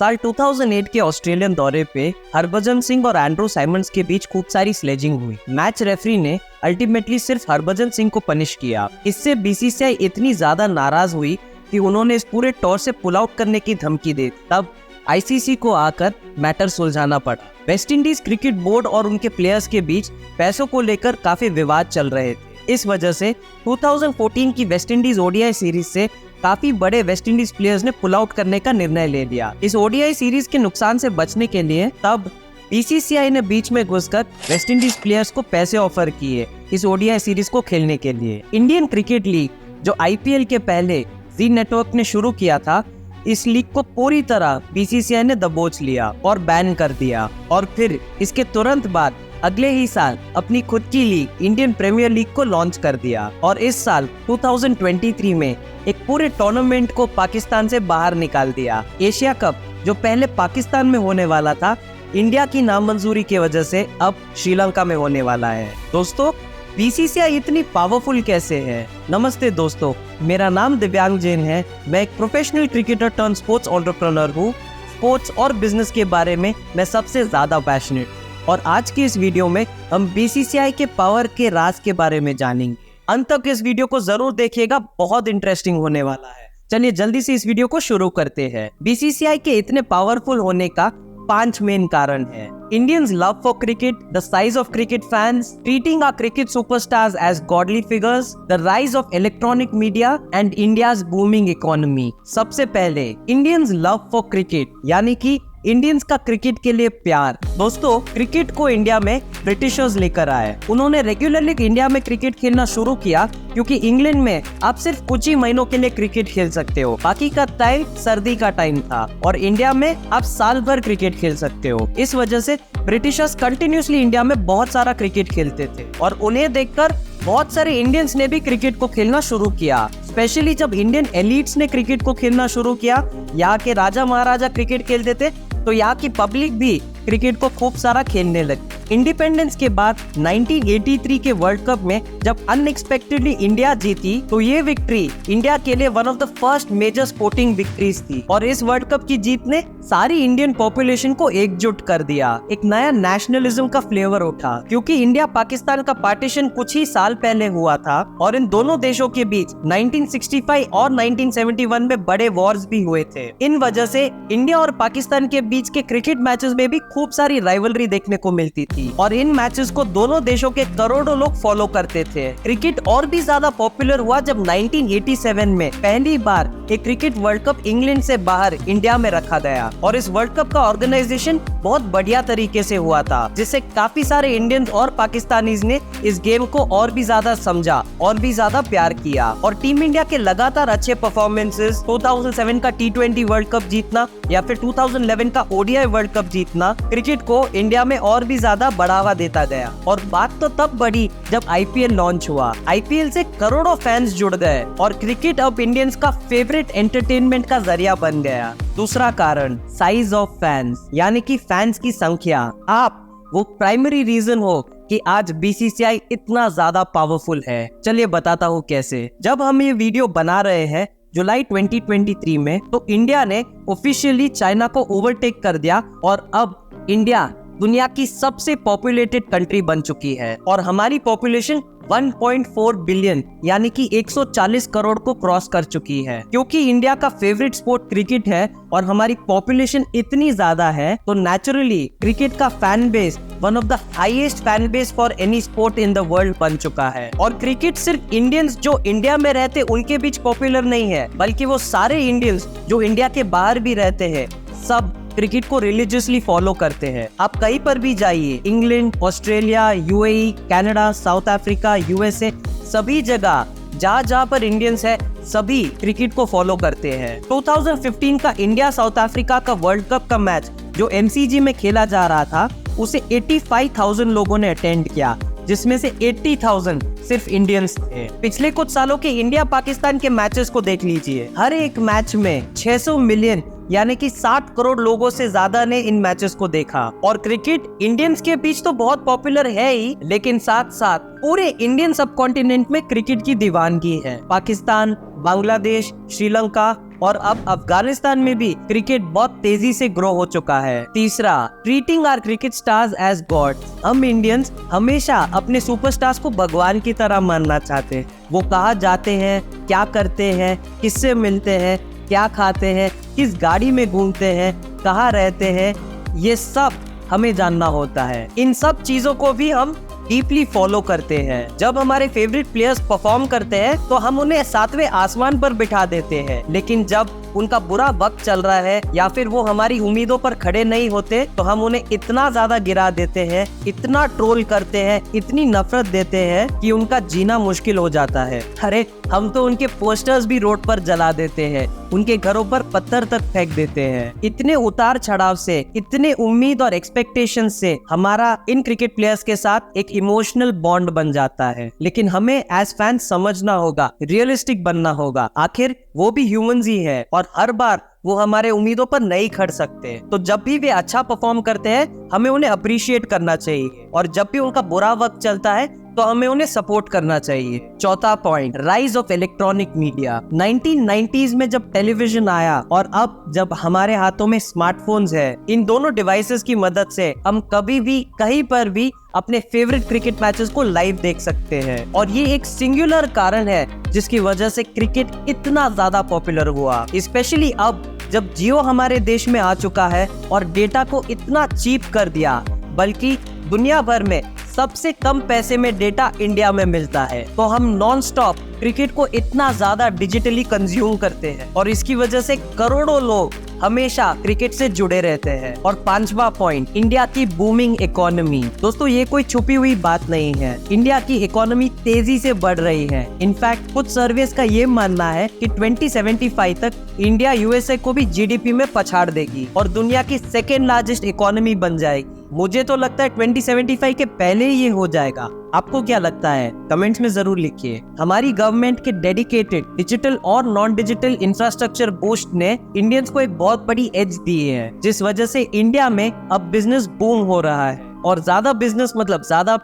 साल 2008 के ऑस्ट्रेलियन दौरे पे हरभजन सिंह और एंड्रू साइमंड्स के बीच खूब सारी स्लेजिंग हुई। मैच रेफरी ने अल्टीमेटली सिर्फ हरभजन सिंह को पनिश किया। इससे बीसीसीआई इतनी ज्यादा नाराज हुई कि उन्होंने इस पूरे टॉर से पुल आउट करने की धमकी दी। तब आईसीसी को आकर मैटर सुलझाना पड़ा। वेस्ट इंडीज क्रिकेट बोर्ड और उनके प्लेयर्स के बीच पैसों को लेकर काफी विवाद चल रहे थे। इस वजह से 2014 की वेस्ट इंडीज ओडीआई सीरीज से काफी बड़े वेस्ट इंडीज प्लेयर्स ने पुल आउट करने का निर्णय ले लिया। इस ओडीआई सीरीज के नुकसान से बचने के लिए तब बीसीसीआई ने बीच में घुसकर वेस्ट इंडीज प्लेयर्स को पैसे ऑफर किए इस ओडीआई सीरीज को खेलने के लिए। इंडियन क्रिकेट लीग जो आईपीएल के पहले जी नेटवर्क ने शुरू किया था, इस लीग को पूरी तरह बीसीसीआई ने दबोच लिया और बैन कर दिया। और फिर इसके तुरंत बाद अगले ही साल अपनी खुद की लीग इंडियन प्रीमियर लीग को लॉन्च कर दिया। और इस साल 2023 में एक पूरे टूर्नामेंट को पाकिस्तान से बाहर निकाल दिया। एशिया कप जो पहले पाकिस्तान में होने वाला था, इंडिया की नामंजूरी की वजह से अब श्रीलंका में होने वाला है। दोस्तों, बीसीसीआई इतनी पावरफुल कैसे है? नमस्ते दोस्तों, मेरा नाम दिव्यांग जैन है। मैं एक professional cricketer turn sports entrepreneur हूँ। स्पोर्ट्स और बिजनेस के बारे में मैं सबसे ज्यादा पैशनेट, और आज की इस वीडियो में हम बीसीसीआई के पावर के राज के बारे में जानेंगे। अंत तक इस वीडियो को जरूर देखिएगा, बहुत इंटरेस्टिंग होने वाला है। चलिए जल्दी से इस वीडियो को शुरू करते हैं। बीसीसीआई के इतने पावरफुल होने का 5 मेन कारण है। Indians love for cricket, the size of cricket fans, treating our cricket superstars as godly figures, the rise of electronic media and India's booming economy। सबसे पहले Indians love for cricket, यानी कि Indians का cricket के लिए प्यार। दोस्तों, cricket को इंडिया में ब्रिटिशर्स लेकर आए। उन्होंने रेगुलरली इंडिया में क्रिकेट खेलना शुरू किया क्योंकि इंग्लैंड में आप सिर्फ कुछ ही महीनों के लिए क्रिकेट खेल सकते हो, बाकी का टाइम सर्दी का टाइम था, और इंडिया में आप साल भर क्रिकेट खेल सकते हो। इस वजह से ब्रिटिशर्स कंटिन्यूसली इंडिया में बहुत सारा क्रिकेट खेलते थे, और उन्हें देखकर बहुत सारे इंडियंस ने भी क्रिकेट को खेलना शुरू किया। स्पेशली जब इंडियन एलिट्स ने क्रिकेट को खेलना शुरू किया, यहाँ के राजा महाराजा क्रिकेट खेलते थे, तो यहाँ की पब्लिक भी क्रिकेट को खूब सारा खेलने लगी। इंडिपेंडेंस के बाद 1983 के वर्ल्ड कप में जब अनएक्सपेक्टेडली इंडिया जीती, तो ये विक्ट्री इंडिया के लिए one of the first major sporting victories थी। और इस वर्ल्ड कप की जीत ने सारी इंडियन पॉपुलेशन को एकजुट कर दिया। एक नया नेशनलिज्म का फ्लेवर उठा, क्योंकि इंडिया पाकिस्तान का पार्टीशन कुछ ही साल पहले हुआ था, और इन दोनों देशों के बीच 1965 और 1971 में बड़े वॉर्स भी हुए थे। इन वजह से इंडिया और पाकिस्तान के बीच के क्रिकेट मैचेस में भी खूब सारी राइवलरी देखने को मिलती थी, और इन मैचेस को दोनों देशों के करोड़ों लोग फॉलो करते थे। क्रिकेट और भी ज्यादा पॉपुलर हुआ जब 1987 में पहली बार एक क्रिकेट वर्ल्ड कप इंग्लैंड से बाहर इंडिया में रखा गया, और इस वर्ल्ड कप का ऑर्गेनाइजेशन बहुत बढ़िया तरीके से हुआ था, जिससे काफी सारे इंडियंस और पाकिस्तानीज ने इस गेम को और भी ज्यादा समझा और भी ज्यादा प्यार किया। और टीम इंडिया के लगातार अच्छे परफॉर्मेंसेस, 2007 का T20 वर्ल्ड कप जीतना या फिर 2011 का ओडीआई वर्ल्ड कप जीतना क्रिकेट को इंडिया में और भी ज्यादा बढ़ावा देता गया। और बात तो तब बढ़ी जब आईपीएल लॉन्च हुआ। आईपीएल से करोड़ों फैंस जुड़ गए, और क्रिकेट अब इंडियंस का फेवरेट एंटरटेनमेंट का जरिया बन गया। दूसरा कारण, साइज ऑफ फैंस, यानी कि फैंस की संख्या। आप वो प्राइमरी रीजन हो कि आज बीसीसीआई इतना ज्यादा पावरफुल है। चलिए बताता हूँ कैसे। जब हम ये वीडियो बना रहे हैं जुलाई 2023 में, तो इंडिया ने ऑफिशियली चाइना को ओवरटेक कर दिया, और अब इंडिया दुनिया की सबसे पॉपुलेटेड कंट्री बन चुकी है, और हमारी पॉपुलेशन 1.4 बिलियन यानी कि 140 करोड़ को क्रॉस कर चुकी है। क्योंकि इंडिया का फेवरेट स्पोर्ट क्रिकेट है और हमारी पॉपुलेशन इतनी ज्यादा है, तो नेचुरली क्रिकेट का fan base one of the highest fan base for any sport in the world बन चुका है। और क्रिकेट सिर्फ इंडियंस जो इंडिया में रहते उनके बीच पॉपुलर नहीं है, बल्कि वो सारे इंडियंस जो इंडिया के बाहर भी रहते हैं, सब क्रिकेट को रिलीजियसली फॉलो करते हैं। आप कहीं पर भी जाइए, England, Australia, UAE, Canada, south Africa, USA, सभी जगह जहाँ पर इंडियंस है, सभी क्रिकेट को फॉलो करते हैं। 2015 का इंडिया साउथ अफ्रीका का वर्ल्ड कप का मैच जो एमसीजी में खेला जा रहा था, उसे 85,000 लोगों ने अटेंड किया, जिसमें से 80,000 सिर्फ इंडियंस थे। पिछले कुछ सालों के इंडिया पाकिस्तान के मैचेस को देख लीजिए, हर एक मैच में 600 मिलियन यानी कि 60 करोड़ लोगों से ज्यादा ने इन मैचेस को देखा। और क्रिकेट इंडियंस के बीच तो बहुत पॉपुलर है ही, लेकिन साथ साथ पूरे इंडियन सब कॉन्टिनेंट में क्रिकेट की दीवानगी है। पाकिस्तान, बांग्लादेश, श्रीलंका, और अब अफगानिस्तान में भी क्रिकेट बहुत तेजी से ग्रो हो चुका है। तीसरा, treating our cricket stars as god. हम इंडियंस हमेशा अपने सुपरस्टार्स को भगवान की तरह मानना चाहते हैं। वो कहाँ जाते हैं, क्या करते हैं, किससे मिलते हैं, क्या खाते हैं, किस गाड़ी में घूमते हैं, कहाँ रहते हैं, ये सब हमें जानना होता है। इन सब चीजों को भी हम डीपली फॉलो करते हैं। जब हमारे फेवरेट प्लेयर्स परफॉर्म करते हैं तो हम उन्हें 7वें आसमान पर बिठा देते हैं, लेकिन जब उनका बुरा वक्त चल रहा है या फिर वो हमारी उम्मीदों पर खड़े नहीं होते तो हम उन्हें इतना ज्यादा गिरा देते हैं, इतना ट्रोल करते हैं, इतनी नफरत देते हैं कि उनका जीना मुश्किल हो जाता है। अरे हम तो उनके पोस्टर्स भी रोड पर जला देते हैं, उनके घरों पर पत्थर तक फेंक देते हैं। इतने उतार चढ़ाव से, इतने उम्मीद और एक्सपेक्टेशन से हमारा इन क्रिकेट प्लेयर्स के साथ एक इमोशनल बॉन्ड बन जाता है। लेकिन हमें एज फैंस समझना होगा, रियलिस्टिक बनना होगा। आखिर वो भी ह्यूमंस ही है और हर बार वो हमारे उम्मीदों पर नहीं खड़ सकते। तो जब भी वे अच्छा परफॉर्म करते हैं हमें उन्हें अप्रिशिएट करना चाहिए, और जब भी उनका बुरा वक्त चलता है तो हमें उन्हें सपोर्ट करना चाहिए। चौथा point, rise of electronic media. 1990s में जब टेलीविजन आया और अब जब हमारे हाथों में स्मार्टफोन्स है, इन दोनों डिवाइसेस की मदद से हम कभी भी कहीं पर भी अपने फेवरेट क्रिकेट मैचेस को लाइव देख सकते हैं। और ये एक सिंगुलर कारण है जिसकी वजह से क्रिकेट इतना ज्यादा पॉपुलर हुआ, स्पेशली अब जब जियो हमारे देश में आ चुका है और डेटा को इतना चीप कर दिया, बल्कि दुनिया भर में सबसे कम पैसे में डेटा इंडिया में मिलता है। तो हम नॉन स्टॉप क्रिकेट को इतना ज्यादा डिजिटली कंज्यूम करते हैं और इसकी वजह से करोड़ों लोग हमेशा क्रिकेट से जुड़े रहते हैं। और पांचवा पॉइंट, इंडिया की बूमिंग इकोनॉमी। दोस्तों ये कोई छुपी हुई बात नहीं है, इंडिया की इकोनॉमी तेजी से बढ़ रही है। इनफैक्ट कुछ सर्वेस का ये मानना है कि 2075 तक इंडिया यूएसए को भी जीडीपी में पछाड़ देगी और दुनिया की सेकेंड लार्जेस्ट इकोनॉमी बन जाएगी। मुझे तो लगता है 2075 के पहले ही ये हो जाएगा। आपको क्या लगता है? कमेंट्स में जरूर लिखिए। हमारी गवर्नमेंट के डेडिकेटेड डिजिटल और नॉन डिजिटल इंफ्रास्ट्रक्चर बूस्ट ने इंडियंस को एक बहुत बड़ी एज दी है, जिस वजह से इंडिया में अब बिजनेस बूम हो रहा है। और ज्यादा बिजनेस मतलब ज्यादा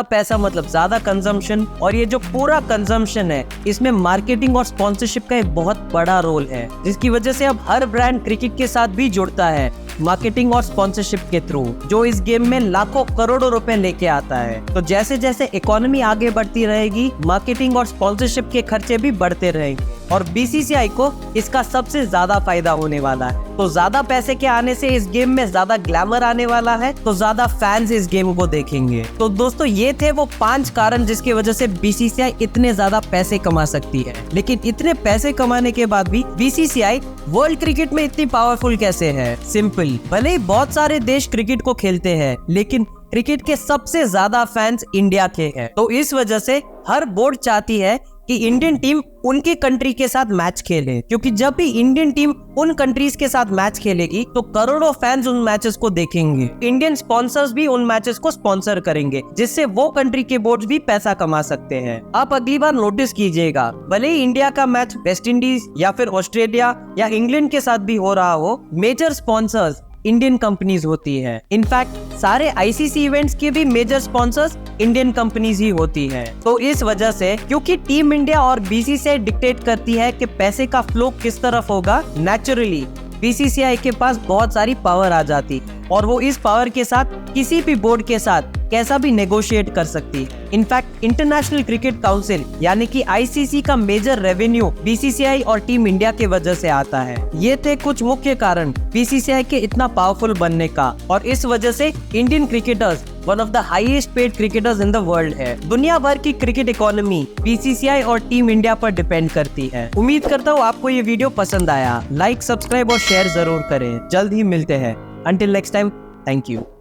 पैसा मतलब ज्यादा कंजम्पशन, और ये जो पूरा कंजम्पशन है इसमें मार्केटिंग और स्पॉन्सरशिप का एक बहुत बड़ा रोल है, जिसकी वजह से अब हर ब्रांड क्रिकेट के साथ भी जुड़ता है मार्केटिंग और स्पॉन्सरशिप के थ्रू, जो इस गेम में लाखों करोड़ों रुपए लेके आता है। तो जैसे जैसे इकोनॉमी आगे बढ़ती रहेगी, मार्केटिंग और स्पॉन्सरशिप के खर्चे भी बढ़ते रहेंगे और बीसीसीआई को इसका सबसे ज्यादा फायदा होने वाला है। तो ज्यादा पैसे के आने से इस गेम में ज्यादा ग्लैमर आने वाला है, तो ज्यादा फैंस इस गेम को देखेंगे। तो दोस्तों ये थे वो 5 कारण जिसकी वजह से बीसीसीआई इतने ज्यादा पैसे कमा सकती है। लेकिन इतने पैसे कमाने के बाद भी बीसीसीआई वर्ल्ड क्रिकेट में इतनी पावरफुल कैसे है? सिंपल, भले ही बहुत सारे देश क्रिकेट को खेलते हैं, लेकिन क्रिकेट के सबसे ज्यादा फैंस इंडिया के हैं। तो इस वजह से हर बोर्ड चाहती है कि इंडियन टीम उनके कंट्री के साथ मैच खेले, क्योंकि जब भी इंडियन टीम उन कंट्रीज के साथ मैच खेलेगी तो करोड़ों फैंस उन मैचेस को देखेंगे। इंडियन स्पॉन्सर्स भी उन मैचेस को स्पॉन्सर करेंगे, जिससे वो कंट्री के बोर्ड भी पैसा कमा सकते हैं। आप अगली बार नोटिस कीजिएगा, भले ही इंडिया का मैच वेस्ट इंडीज या फिर ऑस्ट्रेलिया या इंग्लैंड के साथ भी हो रहा हो, मेजर स्पॉन्सर्स इंडियन कंपनीज होती है। इनफैक्ट सारे आईसीसी इवेंट्स के भी मेजर स्पॉन्सर्स इंडियन कंपनीज ही होती है। तो इस वजह से, क्योंकि टीम इंडिया और बीसीसीआई डिक्टेट करती है कि पैसे का फ्लो किस तरफ होगा, नेचुरली बीसीसीआई के पास बहुत सारी पावर आ जाती है और वो इस पावर के साथ किसी भी बोर्ड के साथ कैसा भी नेगोशिएट कर सकती है। इनफैक्ट इंटरनेशनल क्रिकेट काउंसिल यानी कि आईसीसी का मेजर रेवेन्यू बीसीसीआई और टीम इंडिया के वजह से आता है। ये थे कुछ मुख्य कारण बीसीसीआई के इतना पावरफुल बनने का, और इस वजह से Indian cricketers one of the highest paid cricketers in the world है। दुनिया भर की क्रिकेट इकोनॉमी बीसीसीआई और टीम इंडिया पर डिपेंड करती है। उम्मीद करता हूँ आपको ये वीडियो पसंद आया। लाइक, सब्सक्राइब और शेयर जरूर करें। जल्द ही मिलते हैं। Until next time, thank you.